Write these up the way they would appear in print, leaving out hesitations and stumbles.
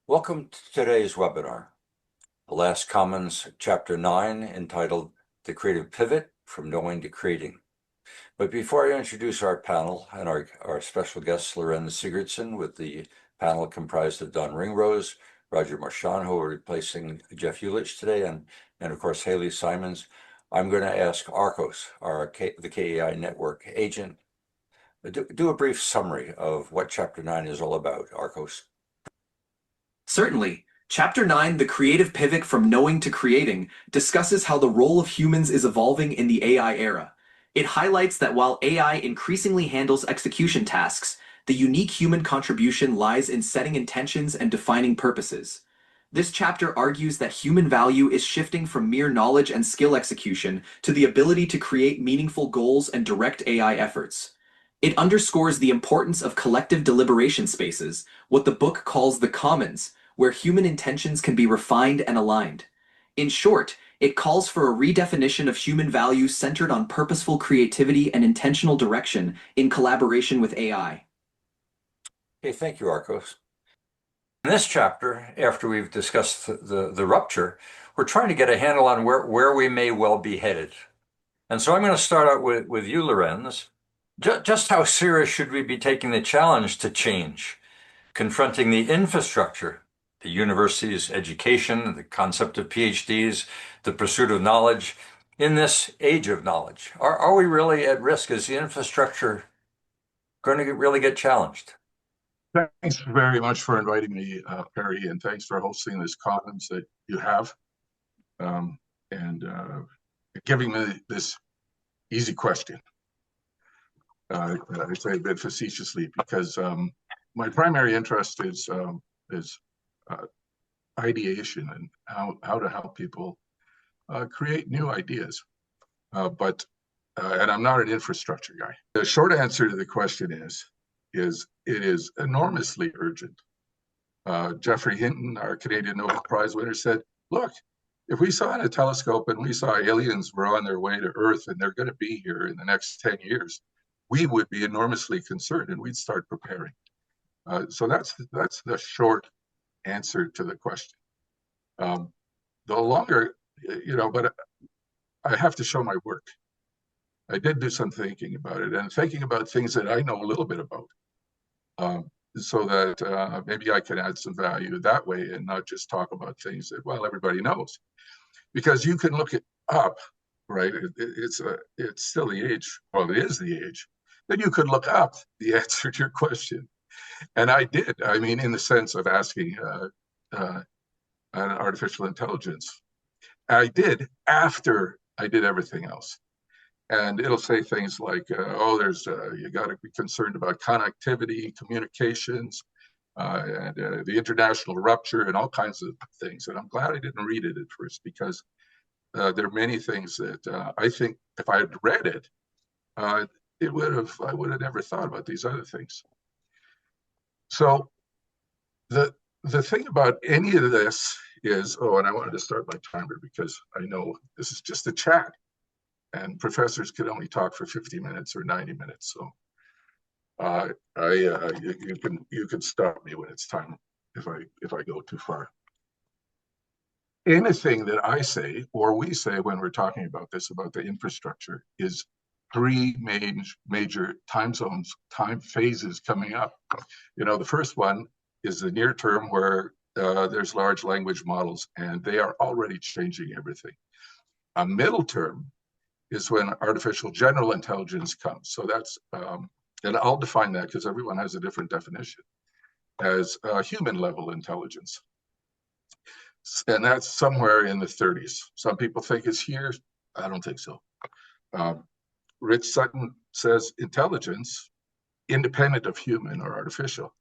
Welcome to today's webinar, The Last Commons, Chapter 9, entitled The Creative Pivot from Knowing to Creating. But before I introduce our panel and our special guest, Lorenz Sigurdsson, with the panel comprised of Dawn Ringrose, Roger Marchand, who are replacing Jeff Ulich today, and of course, Haley Simons, I'm going to ask ARCOS, the KEI network agent, do a brief summary of what Chapter 9 is all about, ARCOS. Certainly. Chapter 9, The Creative Pivot from Knowing to Creating, discusses how the role of humans is evolving in the AI era. It highlights that while AI increasingly handles execution tasks, the unique human contribution lies in setting intentions and defining purposes. This chapter argues that human value is shifting from mere knowledge and skill execution to the ability to create meaningful goals and direct AI efforts. It underscores the importance of collective deliberation spaces, what the book calls the commons, where human intentions can be refined and aligned. In short, it calls for a redefinition of human value centered on purposeful creativity and intentional direction in collaboration with AI. Okay, thank you, ARCOS. In this chapter, after we've discussed the rupture, we're trying to get a handle on where we may well be headed. And so I'm going to start out with you, Lorenz. Just how serious should we be taking the challenge to change, confronting the infrastructure, the university's education, the concept of PhDs, the pursuit of knowledge, in this age of knowledge? Are we really at risk? Is the infrastructure going to really get challenged? Thanks very much for inviting me, Perry, and thanks for hosting this conference that you have, and giving me this easy question. I say a bit facetiously because my primary interest is ideation and how to help people create new ideas. And I'm not an infrastructure guy. The short answer to the question is it is enormously urgent. Geoffrey Hinton, our Canadian Nobel Prize winner, said, look, if we saw in a telescope and we saw aliens were on their way to Earth and they're going to be here in the next 10 years, we would be enormously concerned and we'd start preparing. So that's the short answer to the question. The longer, but I have to show my work. I did do some thinking about it and thinking about things that I know a little bit about, so that maybe I can add some value that way and not just talk about things that, well, everybody knows. Because you can look it up, right? It's still the age, well, it is the age, that you could look up the answer to your question. And I did, I mean, in the sense of asking an artificial intelligence. I did after I did everything else. And it'll say things like, you got to be concerned about connectivity, communications, and the international rupture and all kinds of things. And I'm glad I didn't read it at first, because there are many things that I think if I had read it, I would have never thought about these other things. So the thing about any of this is, and I wanted to start my timer because I know this is just a chat. And professors can only talk for 50 minutes or 90 minutes. So you can stop me when it's time if I go too far. Anything that I say or we say when we're talking about this, about the infrastructure, is three major time zones, time phases coming up. The first one is the near term, where there's large language models and they are already changing everything. A middle term is when artificial general intelligence comes. So that's, and I'll define that because everyone has a different definition, as human level intelligence. And that's somewhere in the 30s. Some people think it's here. I don't think so. Rich Sutton says intelligence, independent of human or artificial,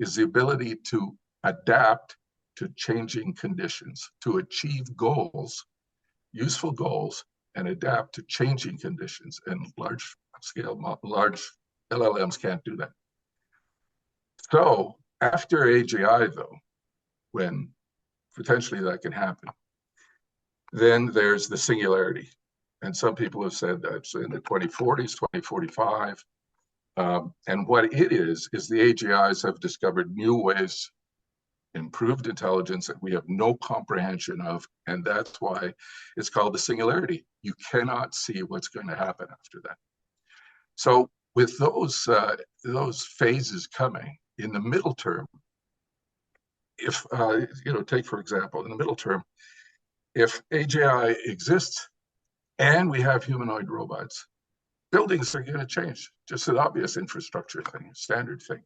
is the ability to adapt to changing conditions, to achieve goals, useful goals, and adapt to changing conditions. And large LLMs can't do that. So after AGI, though, when potentially that can happen, then there's the singularity. And some people have said that's in the 2040s, 2045. And what it is the AGIs have discovered new ways improved intelligence that we have no comprehension of, and that's why it's called the singularity. You cannot see what's going to happen after that. So with those phases coming in the middle term, if take for example, in the middle term, if AGI exists and we have humanoid robots, buildings are going to change. Just an obvious infrastructure thing, standard thing.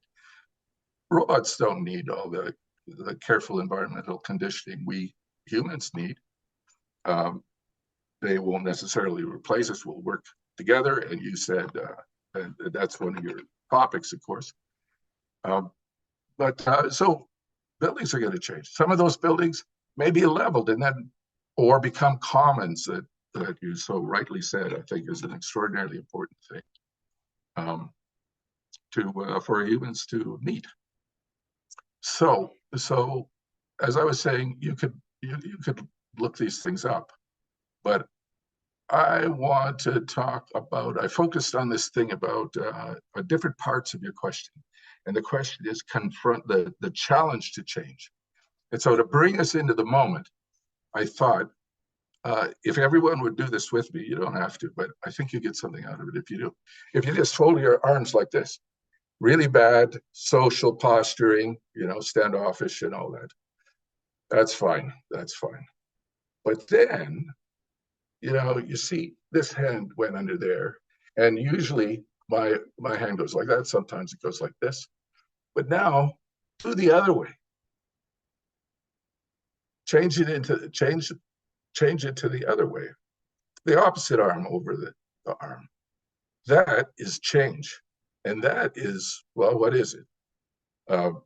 Robots don't need all the careful environmental conditioning we humans need. They won't necessarily replace us. We'll work together. And you said and that's one of your topics, of course. So buildings are going to change. Some of those buildings may be leveled and then, or become commons that you so rightly said, I think is an extraordinarily important thing for humans to meet. So as I was saying, you could look these things up, but I want to talk about, I focused on this thing about different parts of your question. And the question is confront the challenge to change. And so to bring us into the moment, I thought, if everyone would do this with me, you don't have to, but I think you get something out of it if you do. If you just fold your arms like this, really bad social posturing, standoffish and all that. That's fine. That's fine. But then, you see this hand went under there, and usually my hand goes like that. Sometimes it goes like this. But now, do the other way. Change it to the other way. The opposite arm over the arm. That is change. And that is, well, what is it?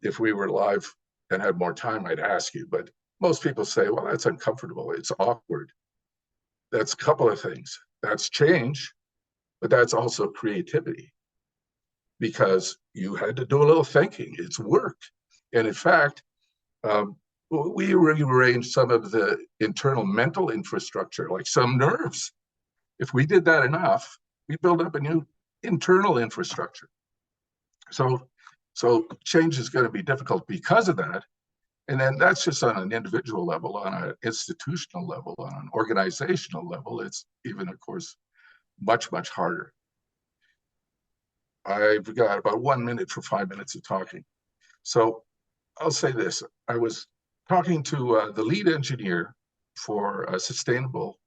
If we were live and had more time, I'd ask you. But most people say, well, that's uncomfortable. It's awkward. That's a couple of things. That's change, but that's also creativity. Because you had to do a little thinking. It's work. And in fact, we rearranged some of the internal mental infrastructure, like some nerves. If we did that enough, we build up a new internal infrastructure. So change is going to be difficult because of that. And then that's just on an individual level, on an institutional level, on an organizational level. It's even, of course, much, much harder. I've got about 1 minute for 5 minutes of talking. So I'll say this. I was talking to the lead engineer for sustainable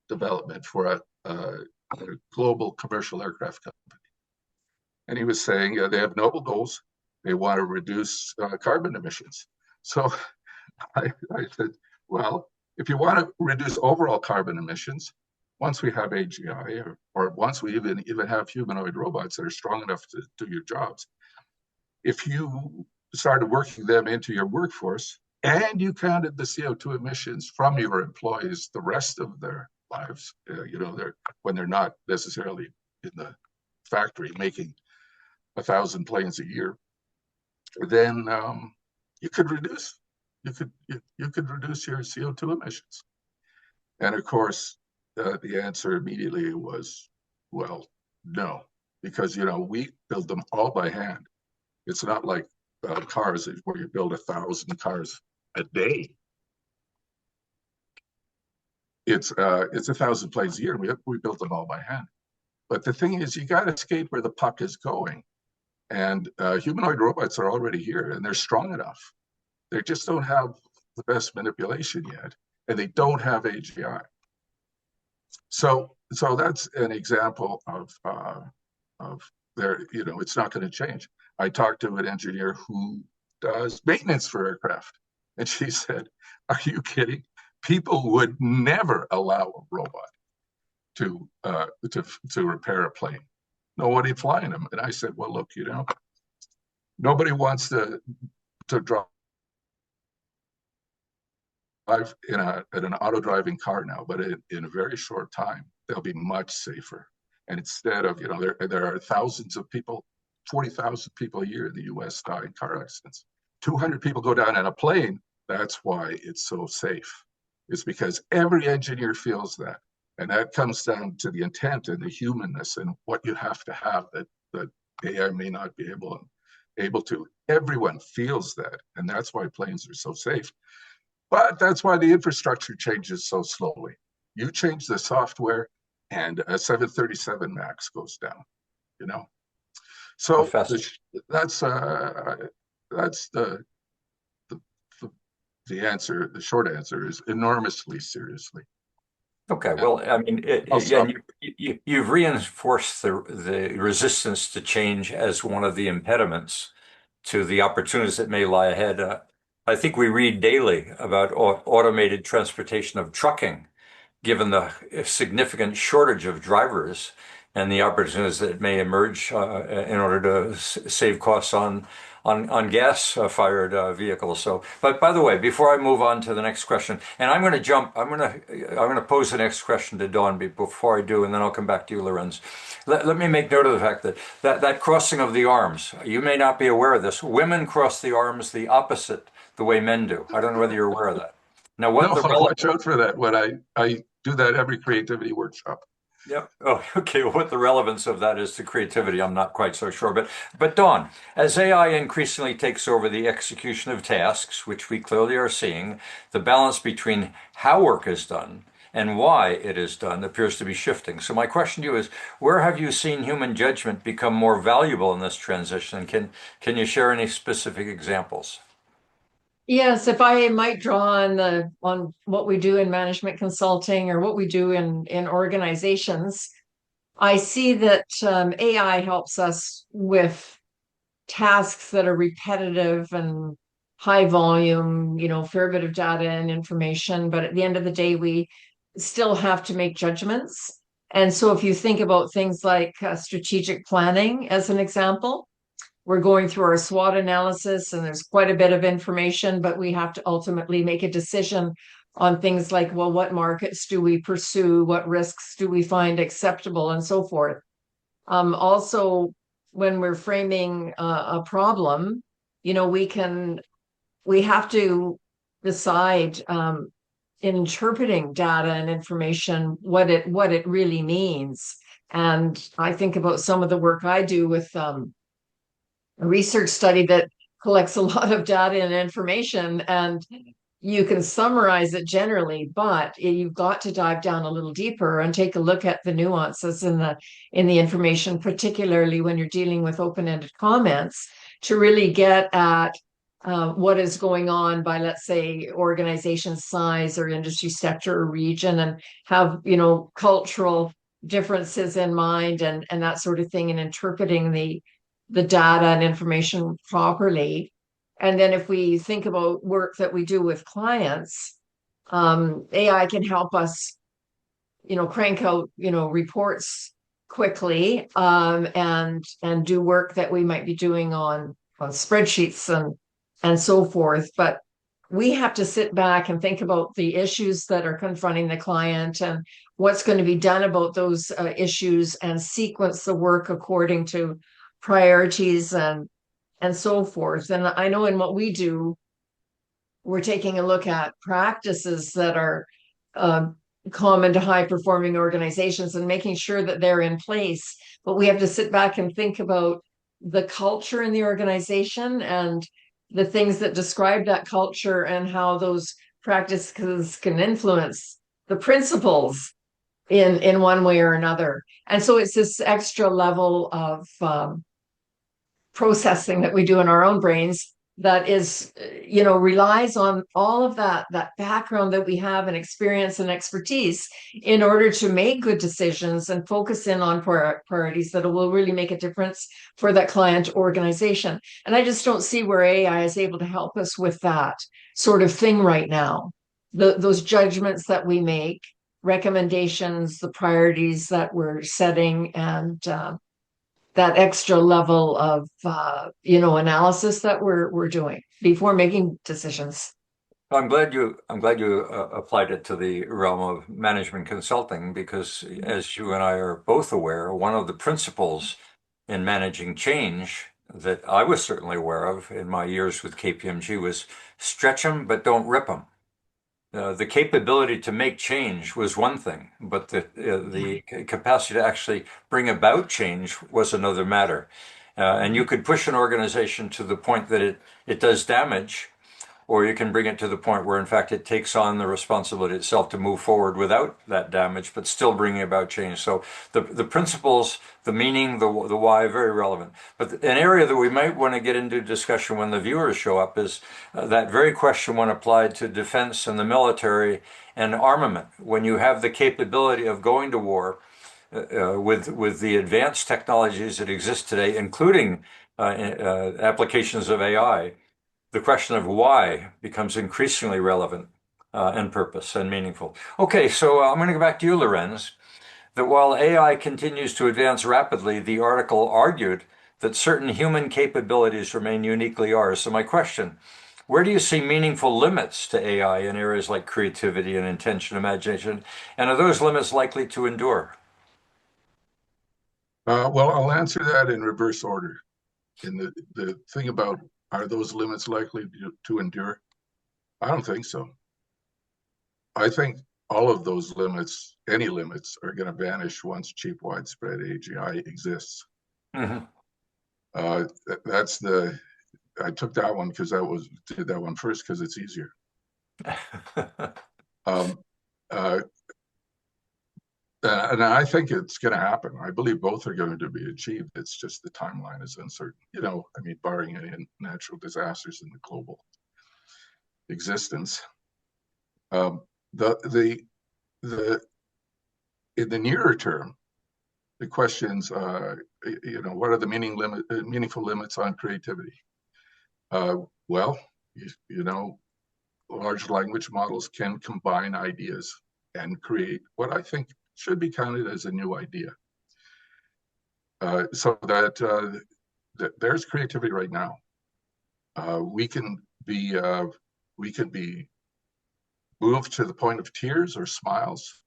development for a global commercial aircraft company. And he was saying they have noble goals. They want to reduce carbon emissions. So I said, well, if you want to reduce overall carbon emissions, once we have AGI or once we even have humanoid robots that are strong enough to do your jobs, if you started working them into your workforce and you counted the CO2 emissions from your employees the rest of their lives, when they're not necessarily in the factory making 1,000 planes a year, then you could reduce your CO2 emissions. And of course, the answer immediately was, well, no, because we build them all by hand. It's not like cars where you build 1,000 cars a day. It's 1,000 planes a year. We built them all by hand. But the thing is, you got to skate where the puck is going. And humanoid robots are already here, and they're strong enough. They just don't have the best manipulation yet, and they don't have AGI. So that's an example of their, it's not going to change. I talked to an engineer who does maintenance for aircraft, and she said, "Are you kidding? People would never allow a robot to repair a plane. Nobody flying them." And I said, "Well, look, nobody wants to drive in an auto-driving car now, but in a very short time, they'll be much safer. And instead of, there are thousands of people, 40,000 people a year in the US die in car accidents. 200 people go down in a plane. That's why it's so safe. It's because every engineer feels that. And that comes down to the intent and the humanness and what you have to have that AI may not be able to. Everyone feels that, and that's why planes are so safe. But that's why the infrastructure changes so slowly. You change the software, and a 737 Max goes down. You know, so that's the, the answer. The short answer is enormously seriously. Okay, well, I mean, you've reinforced the resistance to change as one of the impediments to the opportunities that may lie ahead. I think we read daily about automated transportation of trucking, given the significant shortage of drivers and the opportunities that may emerge in order to save costs on gas-fired vehicles. So, but by the way, before I move on to the next question, and I'm going to pose the next question to Dawn before I do, and then I'll come back to you, Lorenz. Let me make note of the fact that crossing of the arms, you may not be aware of this. Women cross the arms the opposite the way men do. I don't know whether you're aware of that. Now, watch out for that. When I do that every creativity workshop. Yeah. Oh, okay. Well, what the relevance of that is to creativity, I'm not quite so sure. But Dawn, as AI increasingly takes over the execution of tasks, which we clearly are seeing, the balance between how work is done and why it is done appears to be shifting. So my question to you is, where have you seen human judgment become more valuable in this transition? Can you share any specific examples? Yes, if I might draw on what we do in management consulting or what we do in organizations, I see that AI helps us with tasks that are repetitive and high volume, fair bit of data and information. But at the end of the day, we still have to make judgments. And so if you think about things like strategic planning as an example, we're going through our SWOT analysis and there's quite a bit of information, but we have to ultimately make a decision on things like, well, what markets do we pursue? What risks do we find acceptable and so forth? Also, when we're framing a problem, we have to decide in interpreting data and information what it really means. And I think about some of the work I do with a research study that collects a lot of data and information, and you can summarize it generally, but you've got to dive down a little deeper and take a look at the nuances in the information, particularly when you're dealing with open-ended comments, to really get at what is going on by, let's say, organization size or industry sector or region, and have cultural differences in mind and that sort of thing, and interpreting the data and information properly. And then if we think about work that we do with clients, AI can help us, crank out, reports quickly, and do work that we might be doing on spreadsheets and so forth. But we have to sit back and think about the issues that are confronting the client and what's going to be done about those issues, and sequence the work according to priorities and so forth. And I know in what we do, we're taking a look at practices that are common to high performing organizations and making sure that they're in place. But we have to sit back and think about the culture in the organization and the things that describe that culture and how those practices can influence the principles in one way or another. And so it's this extra level of processing that we do in our own brains that is, relies on all of that background that we have and experience and expertise in order to make good decisions and focus in on priorities that will really make a difference for that client organization. And I just don't see where AI is able to help us with that sort of thing right now. Those judgments that we make, recommendations, the priorities that we're setting, and that extra level of analysis that we're doing before making decisions. I'm glad you applied it to the realm of management consulting, because as you and I are both aware, one of the principles in managing change that I was certainly aware of in my years with KPMG was stretch them, but don't rip them. The capability to make change was one thing, but the capacity to actually bring about change was another matter. And you could push an organization to the point that it does damage, or you can bring it to the point where, in fact, it takes on the responsibility itself to move forward without that damage, but still bringing about change. So the principles, the meaning, the why, very relevant. But an area that we might want to get into discussion when the viewers show up is that very question when applied to defense and the military and armament. When you have the capability of going to war, with the advanced technologies that exist today, including applications of AI, the question of why becomes increasingly relevant and purpose and meaningful. Okay, so I'm going to go back to you, Lorenz, that while AI continues to advance rapidly, the article argued that certain human capabilities remain uniquely ours. So my question, where do you see meaningful limits to AI in areas like creativity and intention, imagination? And are those limits likely to endure? Well, I'll answer that in reverse order. And the thing about, are those limits likely to endure? I don't think so. I think all of those limits, any limits, are going to vanish once cheap, widespread AGI exists. Mm-hmm. I took that one because did that one first because it's easier. um, uh, And I think it's going to happen. I believe both are going to be achieved. It's just the timeline is uncertain. I mean, barring any natural disasters in the global existence. In the nearer term, the questions, what are the meaningful limits on creativity? Well, large language models can combine ideas and create what I think should be counted as a new idea. So that there's creativity right now. We can be moved to the point of tears or smiles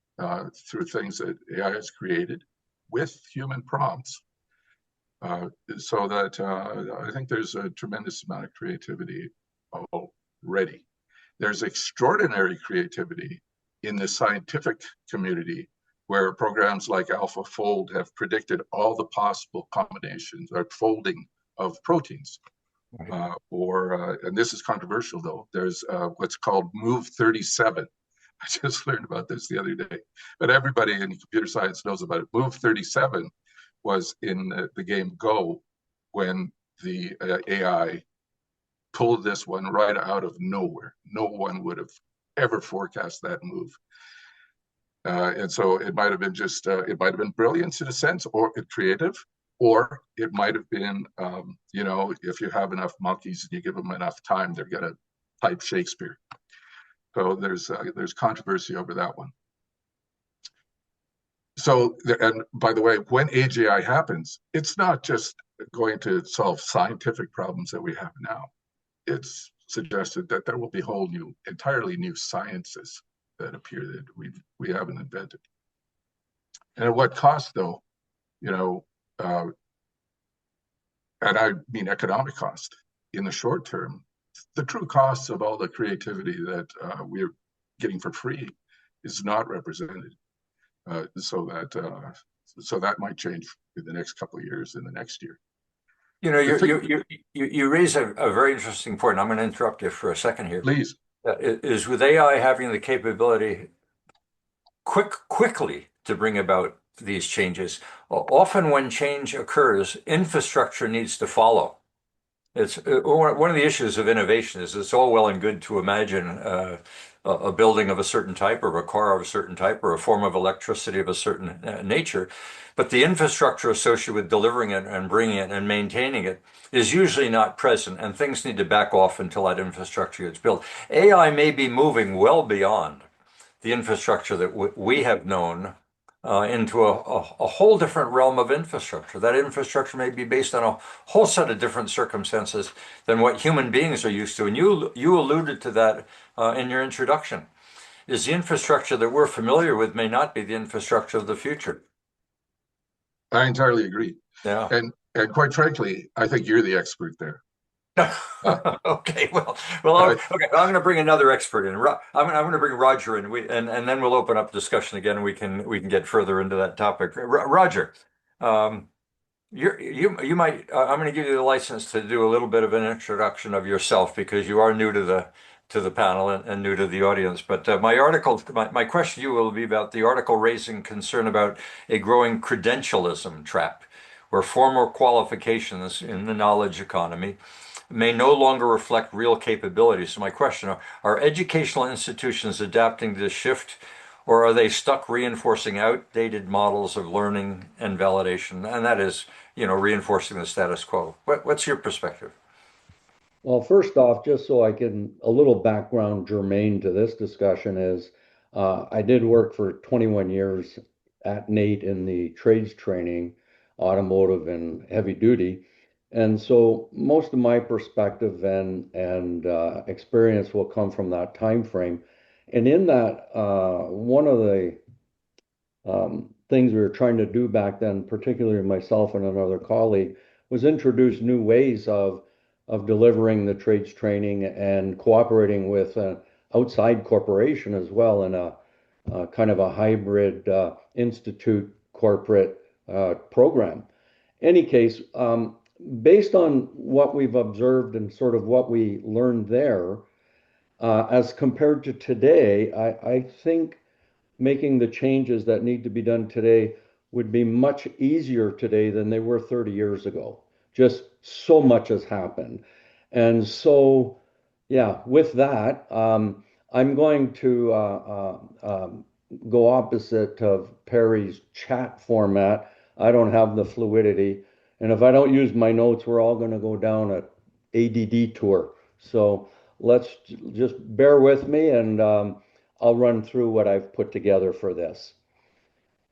through things that AI has created with human prompts. So that I think there's a tremendous amount of creativity already. There's extraordinary creativity in the scientific community, where programs like AlphaFold have predicted all the possible combinations or folding of proteins. And this is controversial though, there's what's called Move 37. I just learned about this the other day, but everybody in computer science knows about it. Move 37 was in the game Go, when the AI pulled this one right out of nowhere. No one would have ever forecast that move. And so it might have been it might have been brilliance in a sense, or creative, or it might have been, if you have enough monkeys and you give them enough time, they're going to type Shakespeare. So there's controversy over that one. So, and by the way, when AGI happens, it's not just going to solve scientific problems that we have now. It's suggested that there will be entirely new sciences that appear that we haven't invented. And at what cost, though? And I mean economic cost. In the short term, the true costs of all the creativity that we're getting for free is not represented. So that might change in the next couple of years, in the next year. You raise a very interesting point. I'm going to interrupt you for a second here. Please. Is with AI having the capability quickly to bring about these changes. Often when change occurs, infrastructure needs to follow. It's one of the issues of innovation is it's all well and good to imagine a building of a certain type, or a car of a certain type, or a form of electricity of a certain nature, but the infrastructure associated with delivering it and bringing it and maintaining it is usually not present, and things need to back off until that infrastructure gets built. AI may be moving well beyond the infrastructure that we have known into a whole different realm of infrastructure. That infrastructure may be based on a whole set of different circumstances than what human beings are used to. And you alluded to that in your introduction. Is the infrastructure that we're familiar with may not be the infrastructure of the future. I entirely agree. Yeah. And quite frankly, I think you're the expert there. Okay, well, okay. I'm going to bring another expert in. I'm going to bring Roger in, and then we'll open up discussion again. And we can get further into that topic. Roger, You might, I'm going to give you the license to do a little bit of an introduction of yourself because you are new to the panel and new to the audience. But my question to you will be about the article raising concern about a growing credentialism trap, where formal qualifications in the knowledge economy may no longer reflect real capabilities. So my question, are educational institutions adapting to this shift, or are they stuck reinforcing outdated models of learning and validation? And that is, reinforcing the status quo. What's your perspective? Well, first off, just so I can, a little background germane to this discussion is I did work for 21 years at NATE in the trades training, automotive and heavy duty. And so most of my perspective and experience will come from that time frame. And in that, one of the things we were trying to do back then, particularly myself and another colleague, was introduce new ways of delivering the trades training and cooperating with an outside corporation as well in a kind of a hybrid institute corporate program. Any case, based on what we've observed and sort of what we learned there, as compared to today, I think making the changes that need to be done today would be much easier today than they were 30 years ago. Just so much has happened. And so, yeah, with that, I'm going to go opposite of Perry's chat format. I don't have the fluidity. And if I don't use my notes, we're all going to go down a ADD tour. So let's just bear with me and I'll run through what I've put together for this.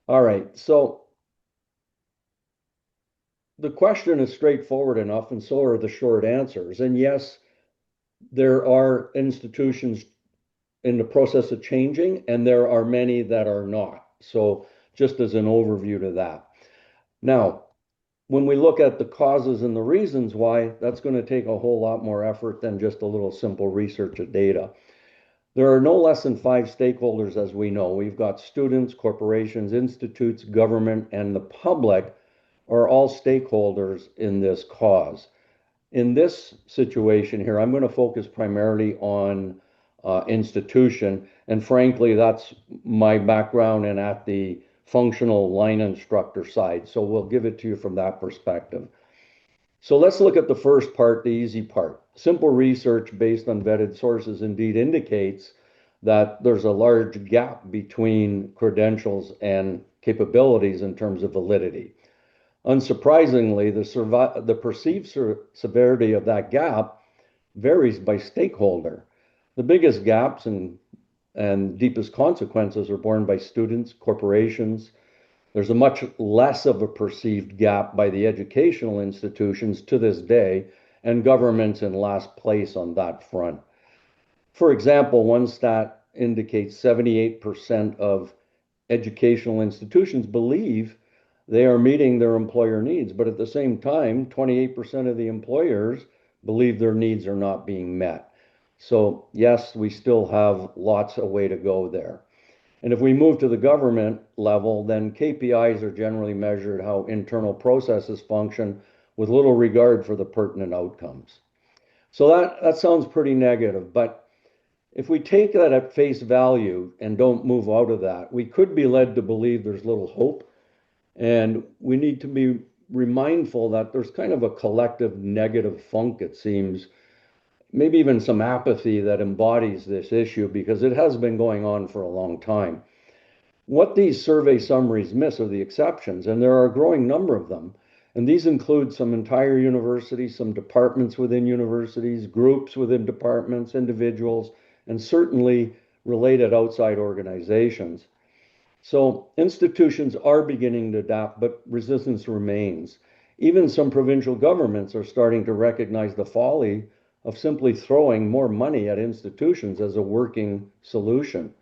All right, so the question is straightforward enough, and so are the short answers. And yes, there are institutions in the process of changing, and there are many that are not. So just as an overview to that. Now, when we look at the causes and the reasons why, that's going to take a whole lot more effort than just a little simple research of data. There are no less than 5 stakeholders, as we know. We've got students, corporations, institutes, government, and the public are all stakeholders in this cause. In this situation here, I'm going to focus primarily on institution, and frankly, that's my background and at the functional line instructor side. So we'll give it to you from that perspective. So let's look at the first part, the easy part. Simple research based on vetted sources indeed indicates that there's a large gap between credentials and capabilities in terms of validity. Unsurprisingly, the perceived severity of that gap varies by stakeholder. The biggest gaps and deepest consequences are borne by students, corporations. There's a much less of a perceived gap by the educational institutions to this day, and government's in last place on that front. For example, one stat indicates 78% of educational institutions believe they are meeting their employer needs, but at the same time, 28% of the employers believe their needs are not being met. So yes, we still have lots of way to go there. And if we move to the government level, then KPIs are generally measured how internal processes function with little regard for the pertinent outcomes. So that sounds pretty negative, but if we take that at face value and don't move out of that, we could be led to believe there's little hope. And we need to be mindful that there's kind of a collective negative funk, it seems, maybe even some apathy that embodies this issue because it has been going on for a long time. What these survey summaries miss are the exceptions, and there are a growing number of them. And these include some entire universities, some departments within universities, groups within departments, individuals, and certainly related outside organizations. So institutions are beginning to adapt, but resistance remains. Even some provincial governments are starting to recognize the folly of simply throwing more money at institutions as a working solution.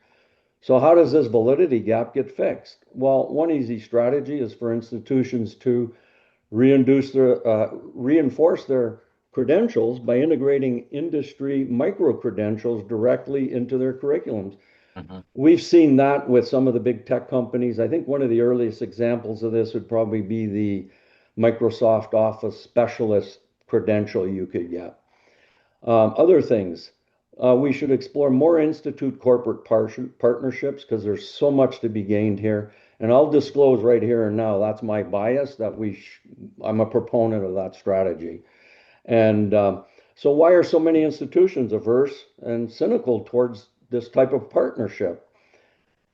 So how does this validity gap get fixed? Well, one easy strategy is for institutions to reinforce their credentials by integrating industry micro-credentials directly into their curriculums. We've seen that with some of the big tech companies. I think one of the earliest examples of this would probably be the Microsoft Office specialist credential you could get. Other things, we should explore more institute corporate partnerships because there's so much to be gained here. And I'll disclose right here and now, that's my bias, that I'm a proponent of that strategy. And so why are so many institutions averse and cynical towards this type of partnership?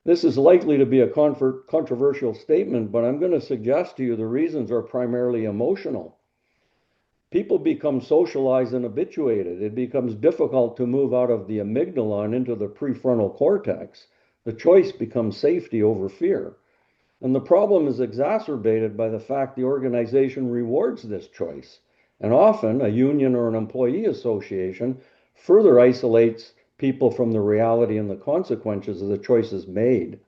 This is likely to be a controversial statement, but I'm going to suggest to you the reasons are primarily emotional. People become socialized and habituated. It becomes difficult to move out of the amygdala and into the prefrontal cortex. The choice becomes safety over fear. And the problem is exacerbated by the fact the organization rewards this choice. And often a union or an employee association further isolates people from the reality and the consequences of the choices made.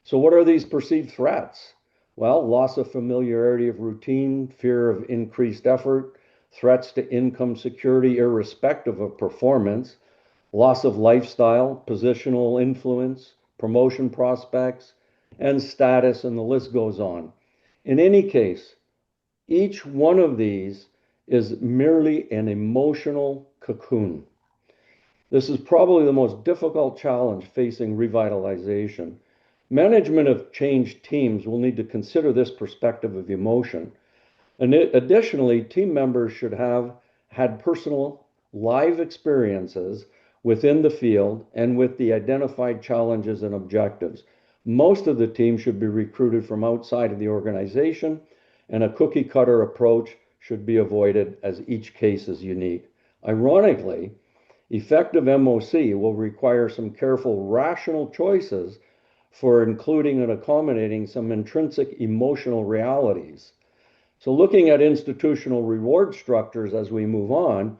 So what are these perceived threats? Well, loss of familiarity of routine, fear of increased effort, threats to income security irrespective of performance, loss of lifestyle, positional influence, promotion prospects, and status, and the list goes on. In any case, each one of these is merely an emotional cocoon. This is probably the most difficult challenge facing revitalization. Management of change teams will need to consider this perspective of emotion. And additionally, team members should have had personal live experiences within the field and with the identified challenges and objectives. Most of the team should be recruited from outside of the organization, and a cookie cutter approach should be avoided as each case is unique. Ironically, effective MOC will require some careful, rational choices for including and accommodating some intrinsic emotional realities. So looking at institutional reward structures as we move on,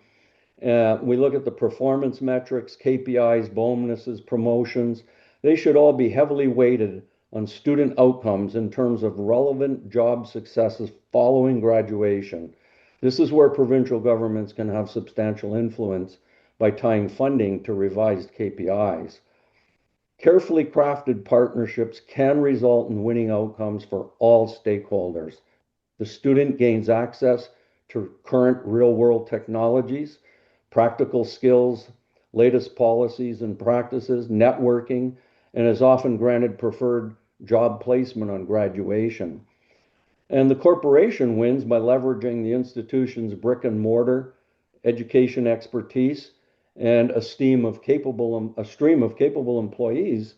we look at the performance metrics, KPIs, bonuses, promotions. They should all be heavily weighted on student outcomes in terms of relevant job successes following graduation. This is where provincial governments can have substantial influence by tying funding to revised KPIs. Carefully crafted partnerships can result in winning outcomes for all stakeholders. The student gains access to current real-world technologies, practical skills, latest policies and practices, networking, and is often granted preferred job placement on graduation. And the corporation wins by leveraging the institution's brick and mortar, education expertise, and a stream of capable employees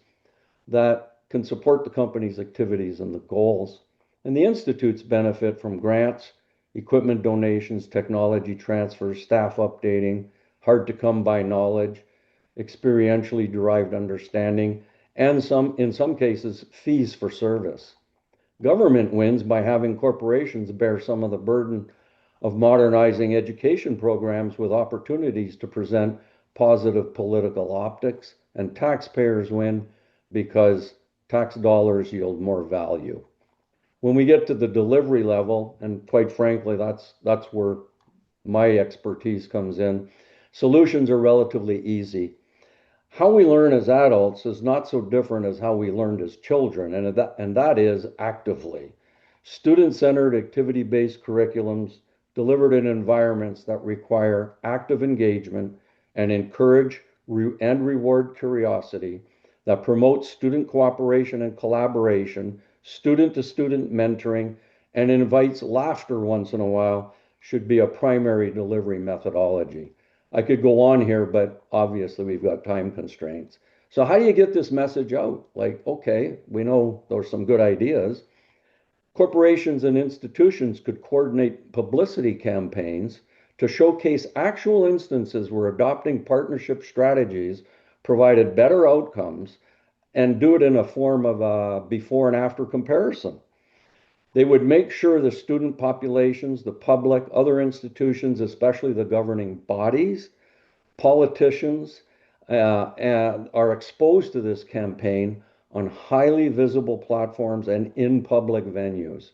that can support the company's activities and the goals. And the institutes benefit from grants, equipment donations, technology transfers, staff updating, hard to come by knowledge, experientially derived understanding, and in some cases, fees for service. Government wins by having corporations bear some of the burden of modernizing education programs with opportunities to present positive political optics, and taxpayers win because tax dollars yield more value. When we get to the delivery level, and quite frankly, that's where my expertise comes in, solutions are relatively easy. How we learn as adults is not so different as how we learned as children, and that is actively. Student-centered, activity-based curriculums delivered in environments that require active engagement and encourage and reward curiosity, that promote student cooperation and collaboration, student-to-student mentoring, and invites laughter once in a while should be a primary delivery methodology. I could go on here, but obviously we've got time constraints. So how do you get this message out? Like, okay, we know there's some good ideas. Corporations and institutions could coordinate publicity campaigns to showcase actual instances where adopting partnership strategies provided better outcomes and do it in a form of a before and after comparison. They would make sure the student populations, the public, other institutions, especially the governing bodies, politicians, and are exposed to this campaign on highly visible platforms and in public venues.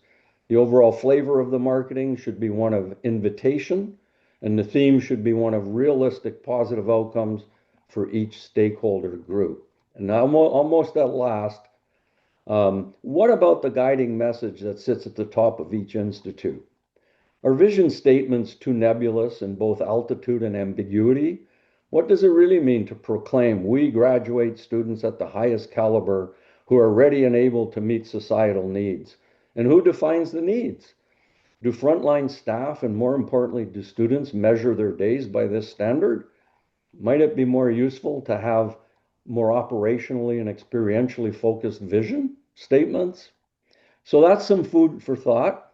The overall flavor of the marketing should be one of invitation, and the theme should be one of realistic positive outcomes for each stakeholder group. And now, almost at last, What about the guiding message that sits at the top of each institute? Are vision statements too nebulous in both altitude and ambiguity? What does it really mean to proclaim we graduate students at the highest caliber who are ready and able to meet societal needs? And who defines the needs? Do frontline staff and, more importantly, do students measure their days by this standard? Might it be more useful to have more operationally and experientially focused vision statements? So that's some food for thought,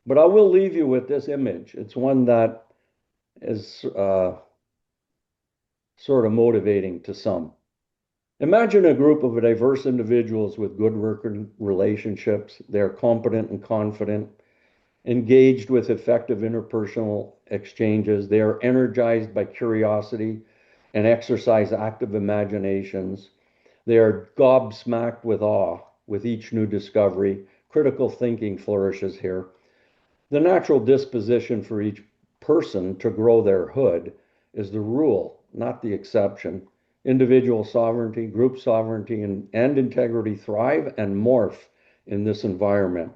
but I will leave you with this image. It's one that is sort of motivating to some. Imagine a group of diverse individuals with good working relationships. They're competent and confident, engaged with effective interpersonal exchanges. They are energized by curiosity and exercise active imaginations. They are gobsmacked with awe with each new discovery. Critical thinking flourishes here. The natural disposition for each person to grow their hood is the rule, not the exception. Individual sovereignty, group sovereignty, and integrity thrive and morph in this environment.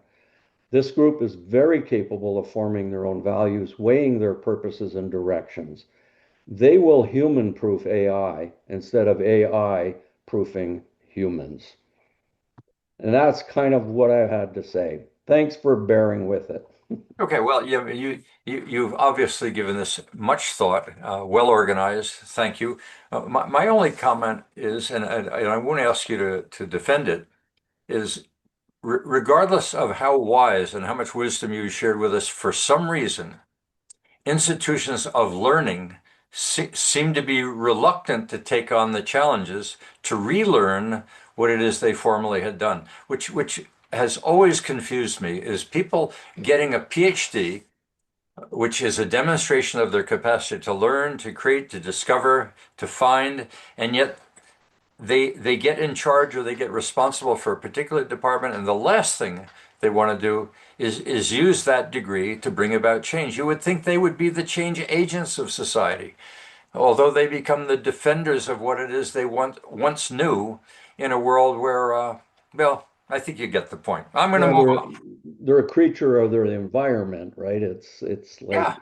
This group is very capable of forming their own values, weighing their purposes and directions. They will human-proof AI instead of AI proofing humans. And that's kind of what I had to say. Thanks for bearing with it. Okay, well, you've obviously given this much thought, well organized. Thank you. My only comment is, and I won't ask you to defend it, is regardless of how wise and how much wisdom you shared with us, for some reason, institutions of learning seem to be reluctant to take on the challenges to relearn what it is they formerly had done, which has always confused me, is people getting a PhD, which is a demonstration of their capacity to learn, to create, to discover, to find, and yet they get in charge or they get responsible for a particular department, and the last thing they want to do is use that degree to bring about change. You would think they would be the change agents of society, although they become the defenders of what it is they once knew in a world where, well, I think you get the point. I'm going to move on. They're a creature of their environment, right? It's like Yeah.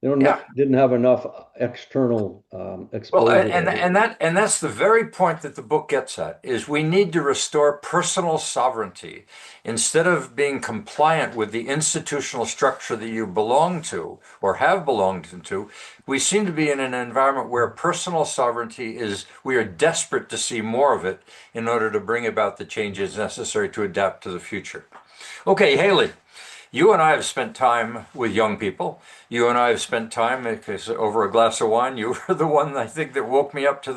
they Yeah. didn't have enough external Well, exposure. and that's the very point that the book gets at, is we need to restore personal sovereignty. Instead of being compliant with the institutional structure that you belong to or have belonged to, we seem to be in an environment where personal sovereignty we are desperate to see more of it in order to bring about the changes necessary to adapt to the future. Okay, Haley. You and I have spent time with young people. You and I have spent time over a glass of wine. You were the one, I think, that woke me up to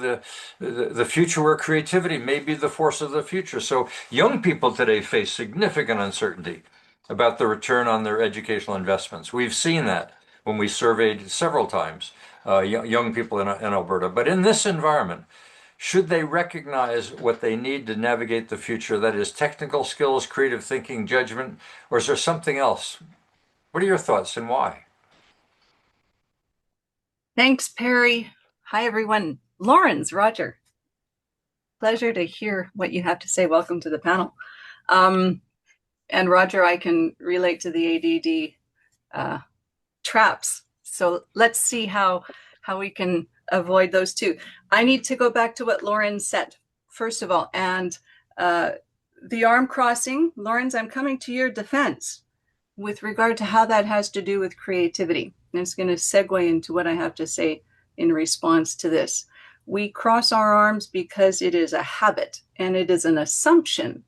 the future where creativity may be the force of the future. So young people today face significant uncertainty about the return on their educational investments. We've seen that when we surveyed several times young people in Alberta. But in this environment, should they recognize what they need to navigate the future, that is technical skills, creative thinking, judgment, or is there something else? What are your thoughts and why? Thanks, Perry. Hi, everyone. Lorenz, Roger. Pleasure to hear what you have to say. Welcome to the panel. And Roger, I can relate to the ADD traps. So let's see how we can avoid those two. I need to go back to what Lorenz said, first of all. And the arm crossing, Lorenz, I'm coming to your defense with regard to how that has to do with creativity. And it's going to segue into what I have to say in response to this. We cross our arms because it is a habit and it is an assumption.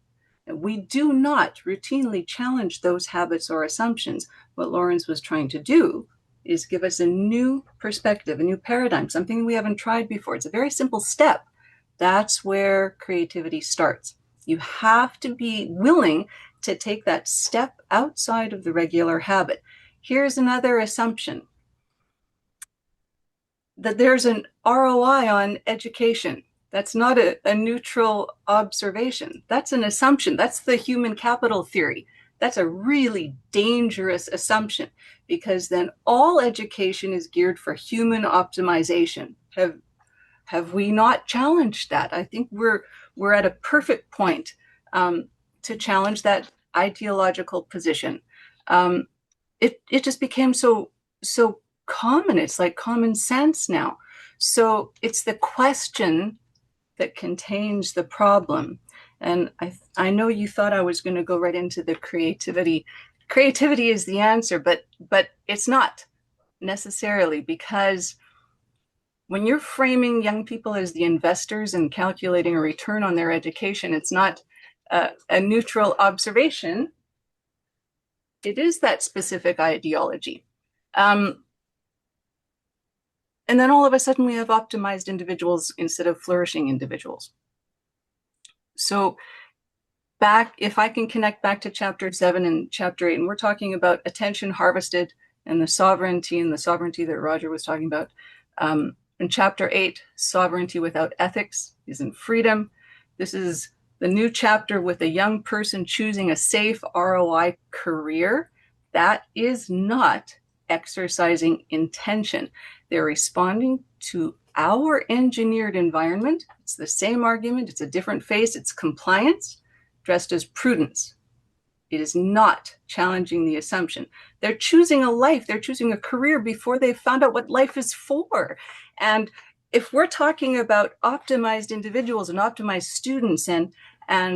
We do not routinely challenge those habits or assumptions. What Lorenz was trying to do is give us a new perspective, a new paradigm, something we haven't tried before. It's a very simple step. That's where creativity starts. You have to be willing to take that step outside of the regular habit. Here's another assumption, that there's an ROI on education. That's not a neutral observation. That's an assumption. That's the human capital theory. That's a really dangerous assumption, because then all education is geared for human optimization. Have we not challenged that? I think we're at a perfect point to challenge that ideological position. It just became so common. It's like common sense now. So it's the question that contains the problem. And I know you thought I was going to go right into the creativity. Creativity is the answer, but it's not necessarily, because when you're framing young people as the investors and calculating a return on their education, it's not a neutral observation. It is that specific ideology. And then all of a sudden we have optimized individuals instead of flourishing individuals. So if I can connect back to chapter 7 and chapter 8, and we're talking about attention harvested and the sovereignty that Roger was talking about. In chapter 8, sovereignty without ethics isn't freedom. This is the new chapter with a young person choosing a safe ROI career. That is not exercising intention. They're responding to our engineered environment. It's the same argument. It's a different face. It's compliance dressed as prudence. It is not challenging the assumption. They're choosing a life. They're choosing a career before they've found out what life is for. And if we're talking about optimized individuals and optimized students and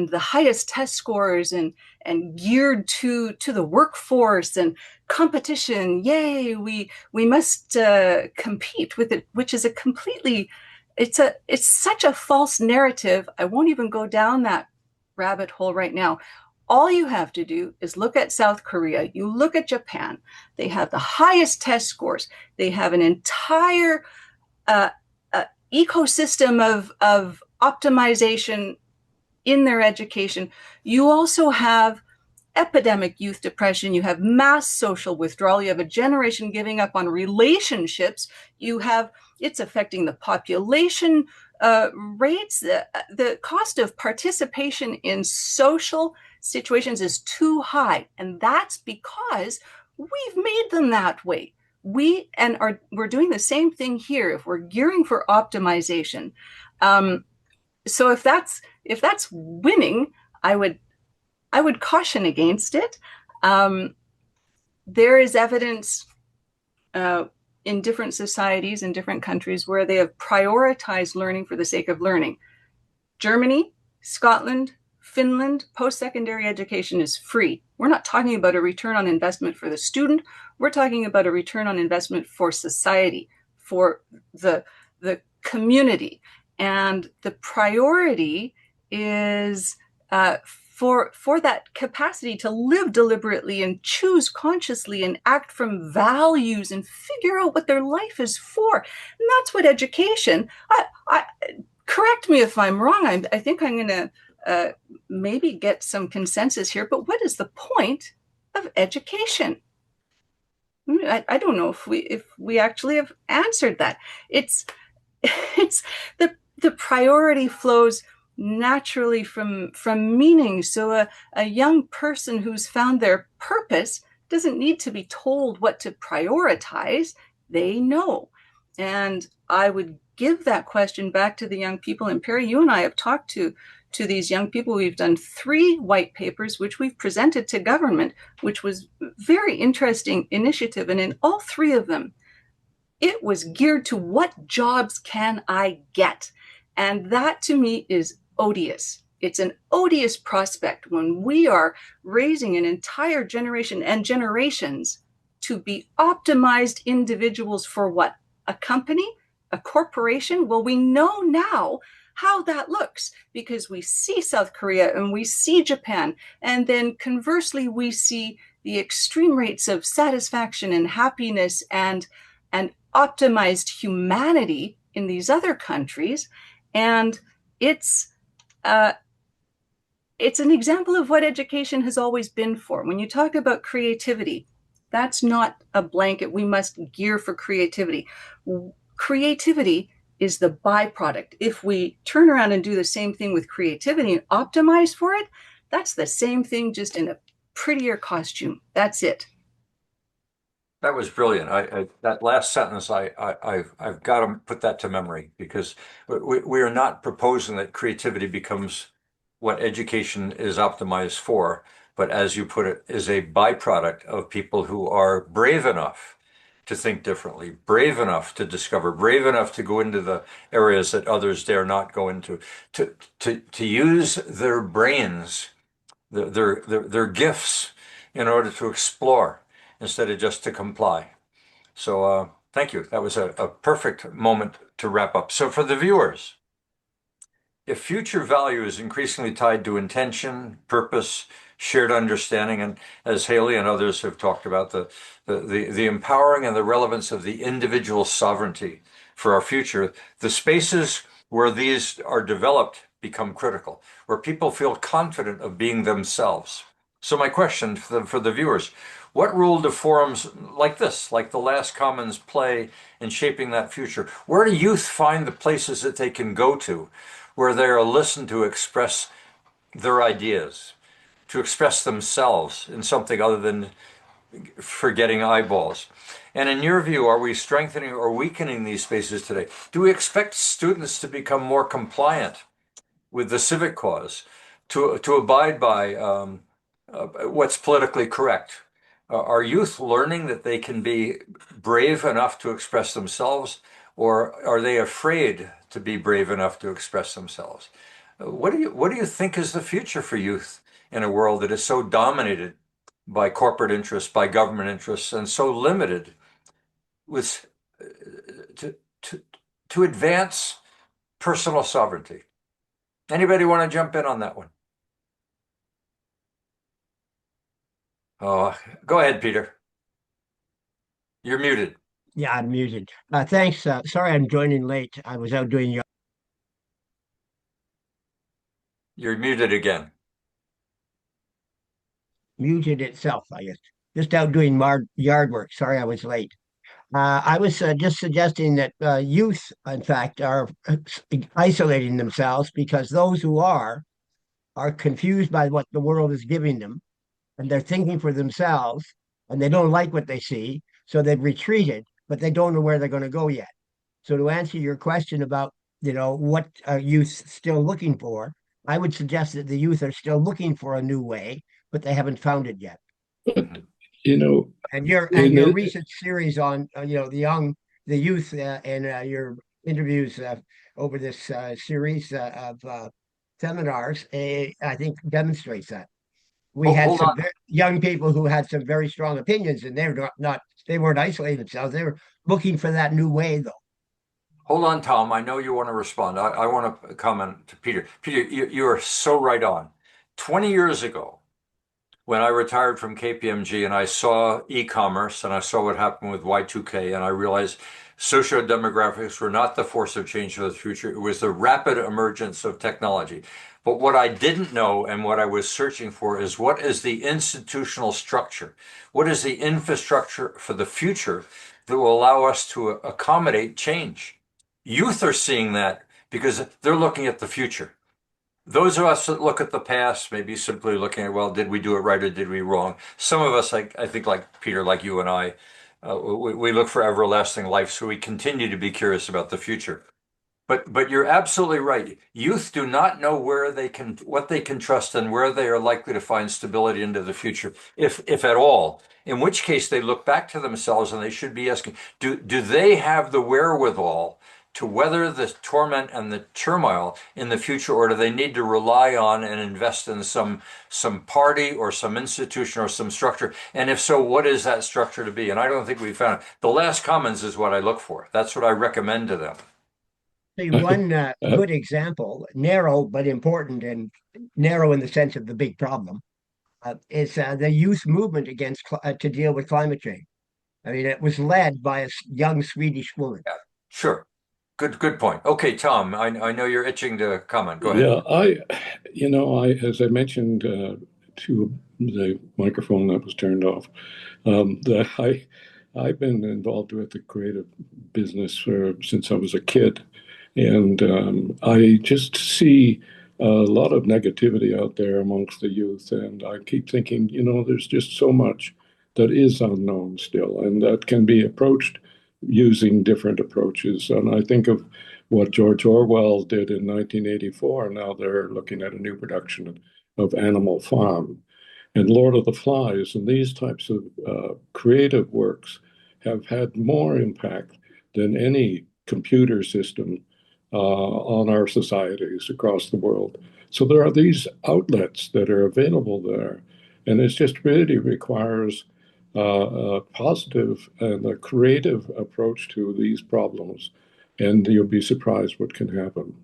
the highest test scores and geared to the workforce and competition, yay, we must compete with it, which is it's such a false narrative. I won't even go down that rabbit hole right now. All you have to do is look at South Korea. You look at Japan. They have the highest test scores. They have an entire ecosystem of optimization in their education. You also have epidemic youth depression. You have mass social withdrawal. You have a generation giving up on relationships. It's affecting the population rates. The cost of participation in social situations is too high. And that's because we've made them that way. We're doing the same thing here if we're gearing for optimization. So if that's winning, I would caution against it. There is evidence in different societies, in different countries, where they have prioritized learning for the sake of learning. Germany, Scotland, Finland, post-secondary education is free. We're not talking about a return on investment for the student. We're talking about a return on investment for society, for the community. And the priority is for that capacity to live deliberately and choose consciously and act from values and figure out what their life is for. And that's what education, correct me if I'm wrong. I think I'm going to maybe get some consensus here, but what is the point of education? I don't know if we actually have answered that. It's the priority flows naturally from meaning. So a young person who's found their purpose doesn't need to be told what to prioritize. They know. And I would give that question back to the young people. And Perry, you and I have talked to these young people. We've done 3 white papers, which we've presented to government, which was very interesting initiative. And in all 3 of them, it was geared to what jobs can I get? And that to me is odious. It's an odious prospect when we are raising an entire generation and generations to be optimized individuals for what? A company? A corporation? Well, we know now how that looks because we see South Korea and we see Japan. And then conversely, we see the extreme rates of satisfaction and happiness and optimized humanity in these other countries. And it's an example of what education has always been for. When you talk about creativity, that's not a blanket. We must gear for creativity. Creativity is the byproduct. If we turn around and do the same thing with creativity and optimize for it, that's the same thing, just in a prettier costume. That's it. That was brilliant. That last sentence, I've got to put that to memory because we are not proposing that creativity becomes what education is optimized for, but as you put it, is a byproduct of people who are brave enough to think differently, brave enough to discover, brave enough to go into the areas that others dare not go into, to use their brains, their gifts in order to explore instead of just to comply. So thank you. That was a perfect moment to wrap up. So for the viewers, if future value is increasingly tied to intention, purpose, shared understanding, and as Haley and others have talked about, the empowering and the relevance of the individual sovereignty for our future, the spaces where these are developed become critical, where people feel confident of being themselves. So my question for the viewers, what role do forums like this, like the Last Commons, play in shaping that future? Where do youth find the places that they can go to where they are listened to express their ideas, to express themselves in something other than for getting eyeballs? And in your view, are we strengthening or weakening these spaces today? Do we expect students to become more compliant with the civic cause, to abide by what's politically correct? Are youth learning that they can be brave enough to express themselves, or are they afraid to be brave enough to express themselves? What do you think is the future for youth in a world that is so dominated by corporate interests, by government interests, and so limited with to advance personal sovereignty? Anybody want to jump in on that one? Oh, go ahead, Peter. You're muted. Yeah, I'm muted. Thanks. Sorry I'm joining late. I was out doing yard. You're muted again. Muted itself, I guess. Just out doing yard work. Sorry I was late. I was just suggesting that youth, in fact, are isolating themselves because those who are confused by what the world is giving them, and they're thinking for themselves, and they don't like what they see, so they've retreated, but they don't know where they're going to go yet. So to answer your question about, what are youth still looking for, I would suggest that the youth are still looking for a new way, but they haven't found it yet. But, you know, And your recent series on, the youth, and your interviews over this series of seminars, I think demonstrates that. We had Hold some on. young people who had some very strong opinions, and they weren't isolating themselves. They were looking for that new way, though. Hold on, Tom. I know you want to respond. I want to comment to Peter. Peter, you are so right on. 20 years ago, when I retired from KPMG and I saw e-commerce and I saw what happened with Y2K, and I realized socio-demographics were not the force of change for the future. It was the rapid emergence of technology. But what I didn't know and what I was searching for is, what is the institutional structure? What is the infrastructure for the future that will allow us to accommodate change? Youth are seeing that because they're looking at the future. Those of us that look at the past, maybe simply looking at, well, did we do it right or did we wrong? Some of us, I think, like Peter, like you and I, we look for everlasting life, so we continue to be curious about the future. But you're absolutely right. Youth do not know what they can trust and where they are likely to find stability into the future, if at all. In which case, they look back to themselves and they should be asking, do they have the wherewithal to weather the torment and the turmoil in the future, or do they need to rely on and invest in some party or some institution or some structure? And if so, what is that structure to be? And I don't think we found it. The Last Commons is what I look for. That's what I recommend to them. One good example, narrow but important, and narrow in the sense of the big problem, is the youth movement to deal with climate change. I mean, it was led by a young Swedish woman. Yeah, sure. Good point. Okay, Tom, I know you're itching to comment. Go ahead. Yeah, as I mentioned to the microphone that was turned off, I've been involved with the creative business since I was a kid, and I just see a lot of negativity out there amongst the youth, and I keep thinking, there's just so much that is unknown still, and that can be approached using different approaches. And I think of what George Orwell did in 1984. Now they're looking at a new production of Animal Farm and Lord of the Flies, and these types of creative works have had more impact than any computer system on our societies across the world. So there are these outlets that are available there, and it just really requires a positive and a creative approach to these problems, and you'll be surprised what can happen.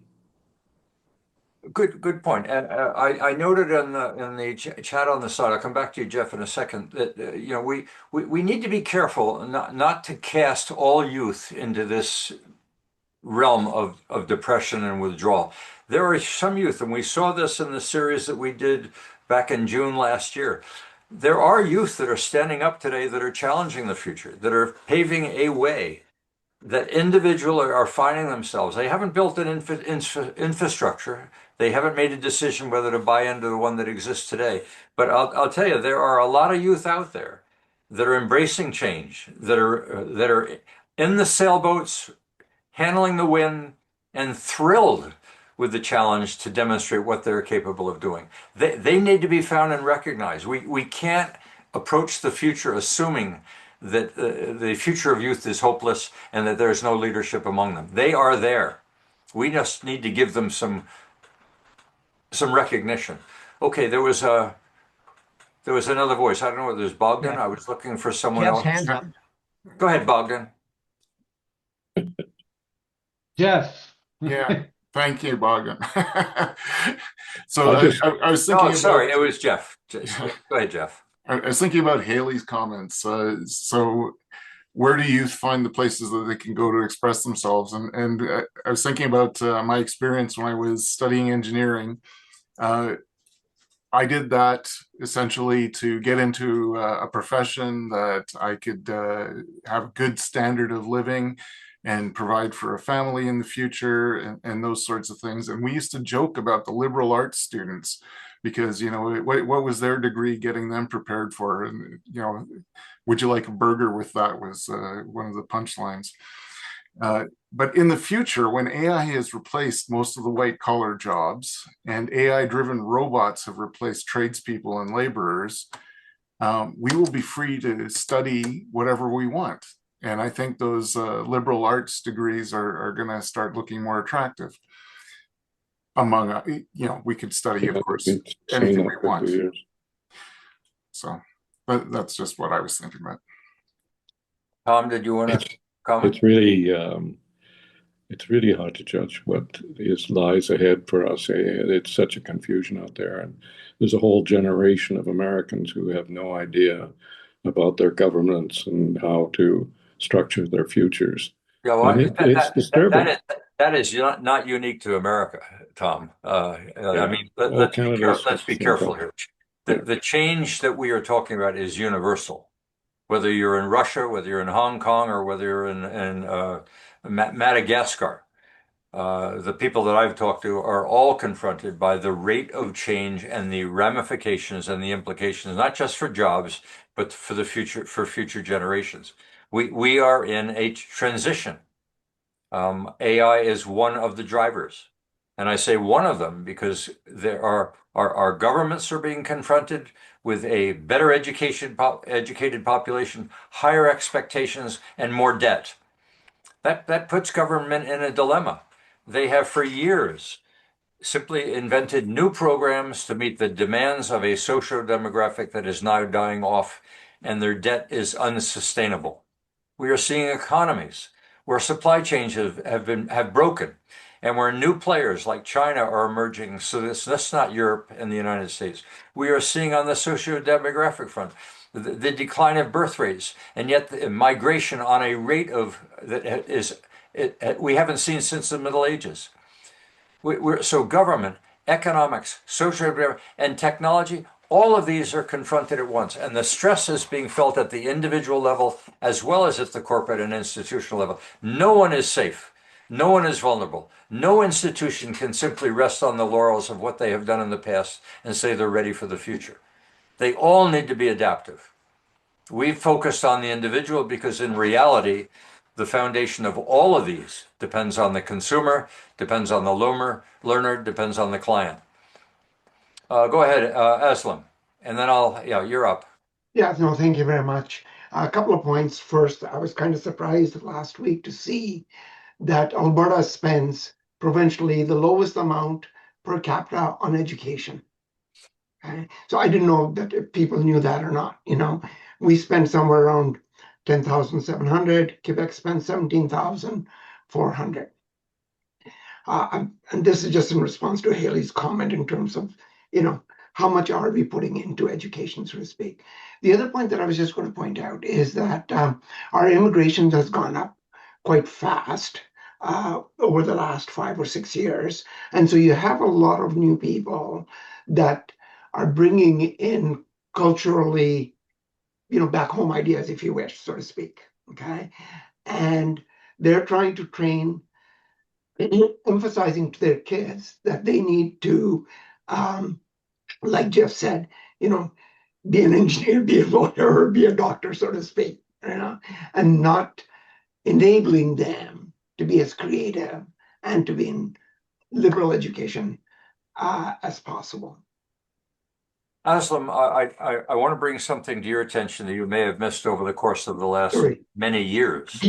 Good point. And I noted in the chat on the side. I'll come back to you, Jeff, in a second. That we need to be careful not to cast all youth into this realm of depression and withdrawal. There are some youth, and we saw this in the series that we did back in June last year. There are youth that are standing up today that are challenging the future, that are paving a way that individuals are finding themselves. They haven't built an infrastructure. They haven't made a decision whether to buy into the one that exists today. But I'll tell you, there are a lot of youth out there that are embracing change, that are in the sailboats, handling the wind, and thrilled with the challenge to demonstrate what they're capable of doing. They need to be found and recognized. We can't approach the future assuming that the future of youth is hopeless and that there's no leadership among them. They are there. We just need to give them some recognition. Okay, there was another voice. I don't know whether there's Bogdan. Yeah. I was looking for someone Jeff's else. hands up. Go ahead, Bogdan. Jeff. Yeah, thank you, Bogdan. So I'll just- I was thinking Oh, sorry, about, it was Jeff. Go ahead, Jeff. I was thinking about Haley's comments. So where do youth find the places that they can go to express themselves? And I was thinking about my experience when I was studying engineering. I did that essentially to get into a profession that I could have a good standard of living and provide for a family in the future and those sorts of things. And we used to joke about the liberal arts students because, what was their degree getting them prepared for? And, would you like a burger with that was one of the punchlines. But in the future, when AI has replaced most of the white collar jobs and AI-driven robots have replaced tradespeople and laborers, we will be free to study whatever we want. And I think those liberal arts degrees are going to start looking more attractive. Among, we could study, of course, anything we want. So that's just what I was thinking about. Tom, did you want to comment? It's really hard to judge what lies ahead for us. It's such a confusion out there, and there's a whole generation of Americans who have no idea about their governments and how to structure their futures. Yeah, well, it's disturbing. That is not unique to America, Tom. I mean, let's be careful here. The change that we are talking about is universal. Whether you're in Russia, whether you're in Hong Kong, or whether you're in Madagascar, the people that I've talked to are all confronted by the rate of change and the ramifications and the implications, not just for jobs, but for the future, for future generations. We are in a transition. AI is one of the drivers. And I say one of them because our governments are being confronted with a better educated population, higher expectations, and more debt. That puts government in a dilemma. They have for years simply invented new programs to meet the demands of a socio-demographic that is now dying off, and their debt is unsustainable. We are seeing economies where supply chains have broken, and where new players like China are emerging. So that's not Europe and the United States. We are seeing on the socio-demographic front the decline of birth rates, and yet the migration on a rate we haven't seen since the Middle Ages. So government, economics, social and technology, all of these are confronted at once, and the stress is being felt at the individual level as well as at the corporate and institutional level. No one is safe. No one is vulnerable. No institution can simply rest on the laurels of what they have done in the past and say they're ready for the future. They all need to be adaptive. We've focused on the individual because in reality, the foundation of all of these depends on the consumer, depends on the learner, depends on the client. Go ahead, Aslam, and then you're up. Yeah, no, thank you very much. A couple of points. First, I was kind of surprised last week to see that Alberta spends provincially the lowest amount per capita on education. Okay? So I didn't know that if people knew that or not. We spend somewhere around 10,700. Quebec spends 17,400. And this is just in response to Haley's comment in terms of, how much are we putting into education, so to speak. The other point that I was just going to point out is that our immigration has gone up quite fast over the last 5 or 6 years. And so you have a lot of new people that are bringing in culturally, back home ideas, if you wish, so to speak. Okay. And they're trying to train, emphasizing to their kids that they need to, like Jeff said, be an engineer, be a lawyer, or be a doctor, so to speak, and not enabling them to be as creative and to be in liberal education as possible. Aslam, I want to bring something to your attention that you may have missed over the course of the last many years.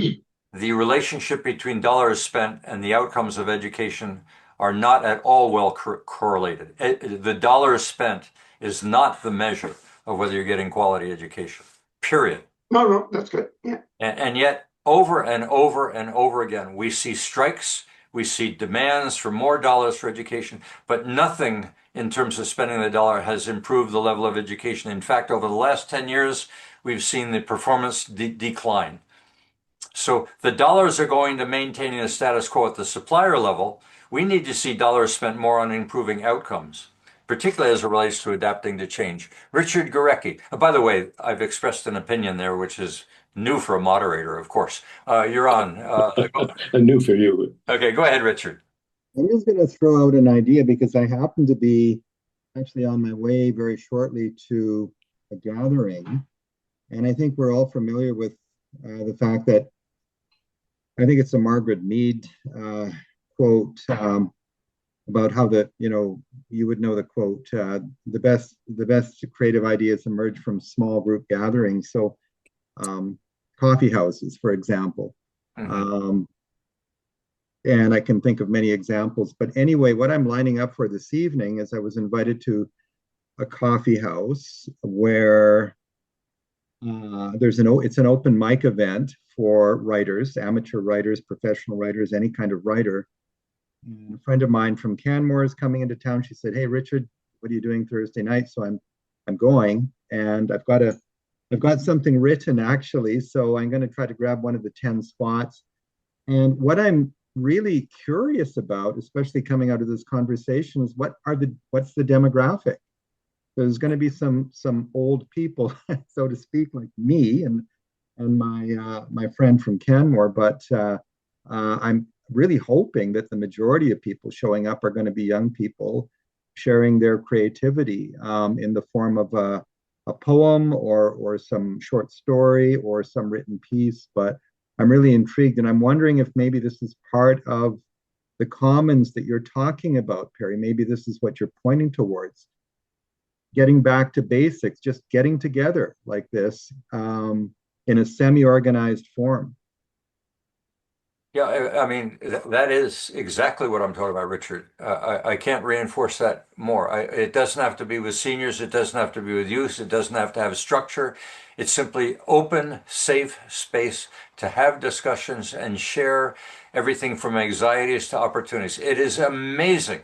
The relationship between dollars spent and the outcomes of education are not at all well correlated. The dollars spent is not the measure of whether you're getting quality education, period. No, that's good. Yeah. And yet, over and over and over again, we see strikes, we see demands for more dollars for education, but nothing in terms of spending the dollar has improved the level of education. In fact, over the last 10 years, we've seen the performance decline. So the dollars are going to maintaining the status quo at the supplier level. We need to see dollars spent more on improving outcomes, particularly as it relates to adapting to change. Richard Gorecki. By the way, I've expressed an opinion there, which is new for a moderator, of course. You're on. New for you. Okay, go ahead, Richard. I'm just going to throw out an idea because I happen to be actually on my way very shortly to a gathering. And I think we're all familiar with the fact that I think it's a Margaret Mead quote about how you would know the quote, the best creative ideas emerge from small group gatherings. So coffee houses, for example. Mm-hmm. And I can think of many examples. But anyway, what I'm lining up for this evening is I was invited to a coffee house where it's an open mic event for writers, amateur writers, professional writers, any kind of writer. And a friend of mine from Canmore is coming into town. She said, "Hey, Richard, what are you doing Thursday night?" So I'm going, and I've got something written actually. So I'm going to try to grab one of the 10 spots. And what I'm really curious about, especially coming out of this conversation, is what's the demographic? There's going to be some old people, so to speak, like me and my friend from Canmore, but I'm really hoping that the majority of people showing up are going to be young people sharing their creativity in the form of a poem or some short story or some written piece. But I'm really intrigued, and I'm wondering if maybe this is part of the commons that you're talking about, Perry. Maybe this is what you're pointing towards. Getting back to basics, just getting together like this in a semi-organized form. Yeah, I mean, that is exactly what I'm talking about, Richard. I can't reinforce that more. It doesn't have to be with seniors. It doesn't have to be with youth. It doesn't have to have structure. It's simply open, safe space to have discussions and share everything from anxieties to opportunities. It is amazing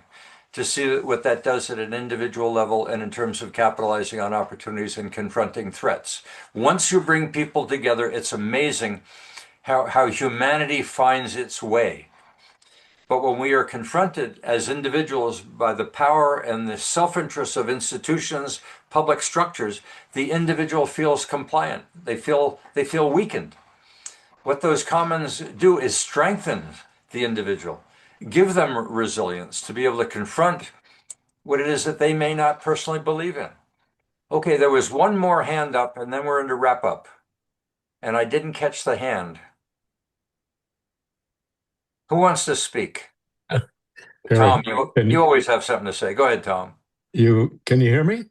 to see what that does at an individual level and in terms of capitalizing on opportunities and confronting threats. Once you bring people together, it's amazing how humanity finds its way. But when we are confronted as individuals by the power and the self-interest of institutions, public structures, the individual feels compliant. They feel weakened. What those commons do is strengthen the individual, give them resilience to be able to confront what it is that they may not personally believe in. Okay, there was one more hand up, and then we're into wrap up. And I didn't catch the hand. Who wants to speak? Harry, Tom, you, can you always have something to say. Go ahead, Tom. can you hear me?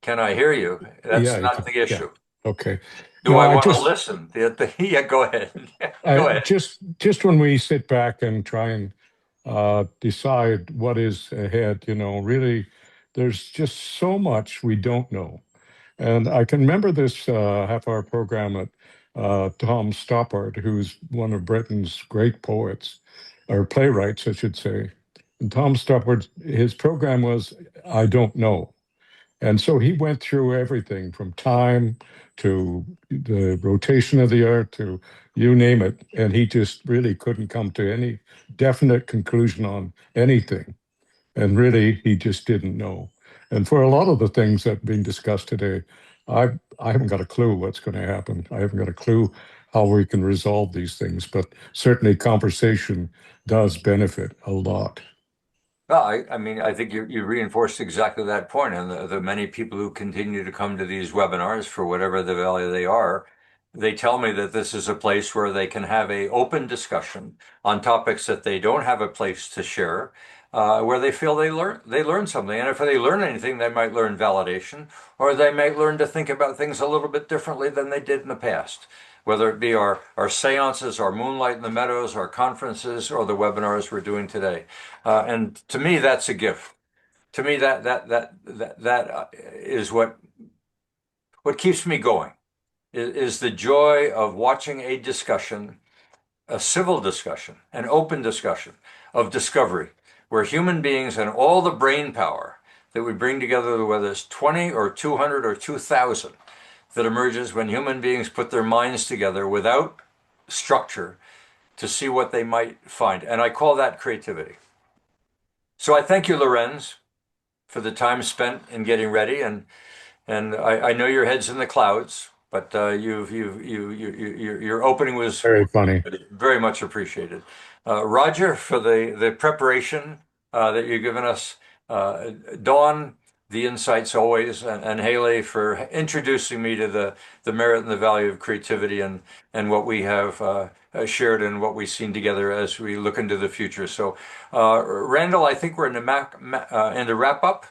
Can I hear you? That's Yeah, you not can. the Yeah. issue. Okay. Do No, I I want to just listen? Yeah, go ahead. Go I ahead. just when we sit back and try and decide what is ahead, really, there's just so much we don't know. And I can remember this half-hour program at Tom Stoppard, who's one of Britain's great poets, or playwrights, I should say. And Tom Stoppard, his program was I Don't Know. And so he went through everything from time to the rotation of the earth to you name it. And he just really couldn't come to any definite conclusion on anything. And really, he just didn't know. And for a lot of the things that are being discussed today, I haven't got a clue what's going to happen. I haven't got a clue how we can resolve these things. But certainly, conversation does benefit a lot. Well, I mean, I think you reinforced exactly that point, and the many people who continue to come to these webinars for whatever the value they are, they tell me that this is a place where they can have a open discussion on topics that they don't have a place to share, where they feel they learn something, and if they learn anything, they might learn validation, or they might learn to think about things a little bit differently than they did in the past. Whether it be our seances, our Moonlight in the Meadows, our conferences, or the webinars we're doing today. And to me, that's a gift. To me, that is what keeps me going. Is the joy of watching a discussion, a civil discussion, an open discussion of discovery, where human beings and all the brain power that we bring together, whether it's 20 or 200 or 2,000, that emerges when human beings put their minds together without structure to see what they might find. And I call that creativity. So I thank you, Lorenz, for the time spent in getting ready, and I know your head's in the clouds, but your opening was Very funny. very much appreciated. Roger, for the preparation that you've given us, Dawn, the insights always, and Haley for introducing me to the merit and the value of creativity and what we have shared and what we've seen together as we look into the future. So, Randall, I think we're in the wrap up.